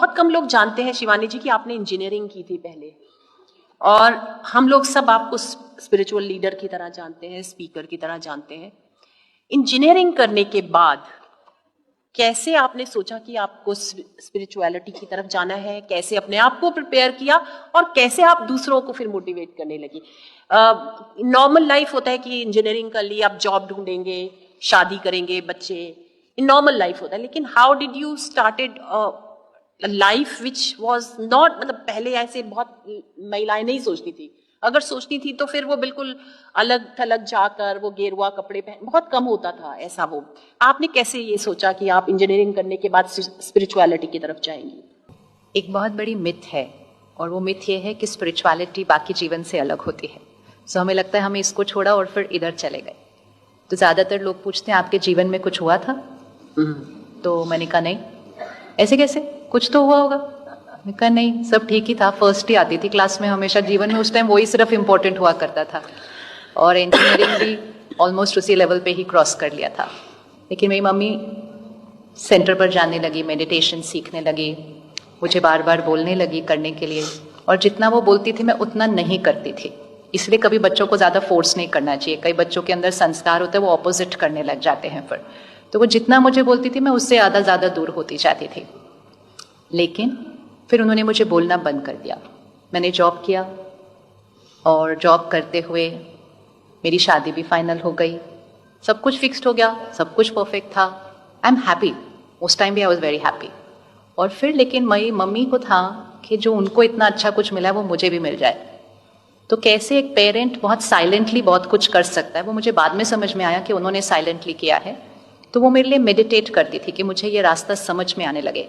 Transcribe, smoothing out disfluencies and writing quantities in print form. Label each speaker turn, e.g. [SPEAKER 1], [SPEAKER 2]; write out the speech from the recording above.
[SPEAKER 1] बहुत कम लोग जानते हैं शिवानी जी कि आपने इंजीनियरिंग की थी पहले, और हम लोग सब आपको स्पिरिचुअल लीडर की तरह जानते हैं, स्पीकर की तरह जानते हैं। इंजीनियरिंग करने के बाद कैसे आपने सोचा कि आपको स्पिरिचुअलिटी की तरफ जाना है, कैसे अपने आप को प्रिपेयर किया और कैसे आप दूसरों को फिर मोटिवेट करने लगी? नॉर्मल लाइफ होता है कि इंजीनियरिंग कर ली, आप जॉब ढूंढेंगे, शादी करेंगे, बच्चे, नॉर्मल लाइफ होता है, लेकिन how did you started life which was not, मतलब पहले ऐसे बहुत महिलाएं नहीं सोचती थी, अगर सोचती थी तो फिर वो बिल्कुल अलग थलग जाकर वो गेरुआ कपड़े पहन, बहुत कम होता था ऐसा। वो आपने कैसे ये सोचा कि आप इंजीनियरिंग करने के बाद स्पिरिचुअलिटी की तरफ जाएंगी?
[SPEAKER 2] एक बहुत बड़ी मिथ है, और वो मिथ ये है कि स्पिरिचुअलिटी बाकी जीवन से अलग होती है। सो हमें लगता है हमें इसको छोड़ा और फिर इधर चले गए। तो ज़्यादातर लोग पूछते हैं आपके जीवन में कुछ हुआ था? तो मैंने कहा नहीं। ऐसे कैसे, कुछ तो हुआ होगा। मैंने कहा नहीं, सब ठीक ही था, फर्स्ट ही आती थी क्लास में हमेशा, जीवन में उस टाइम वही सिर्फ इम्पोर्टेंट हुआ करता था, और इंजीनियरिंग भी ऑलमोस्ट उसी लेवल पे ही क्रॉस कर लिया था। लेकिन मेरी मम्मी सेंटर पर जाने लगी, मेडिटेशन सीखने लगी, मुझे बार बार बोलने लगी करने के लिए, और जितना वो बोलती थी मैं उतना नहीं करती थी। इसलिए कभी बच्चों को ज़्यादा फोर्स नहीं करना चाहिए, कई बच्चों के अंदर संस्कार होते हैं वो ऑपोजिट करने लग जाते हैं फिर। तो वो जितना मुझे बोलती थी मैं उससे ज़्यादा दूर होती जाती थी। लेकिन फिर उन्होंने मुझे बोलना बंद कर दिया। मैंने जॉब किया, और जॉब करते हुए मेरी शादी भी फाइनल हो गई, सब कुछ फिक्स्ड हो गया, सब कुछ परफेक्ट था। आई एम हैप्पी, उस टाइम भी आई वॉज वेरी हैप्पी। और फिर लेकिन मेरी मम्मी को था कि जो उनको इतना अच्छा कुछ मिला है वो मुझे भी मिल जाए। तो कैसे एक पेरेंट बहुत साइलेंटली बहुत कुछ कर सकता है, वो मुझे बाद में समझ में आया कि उन्होंने साइलेंटली किया है। तो वो मेरे लिए मेडिटेट करती थी कि मुझे ये रास्ता समझ में आने लगे।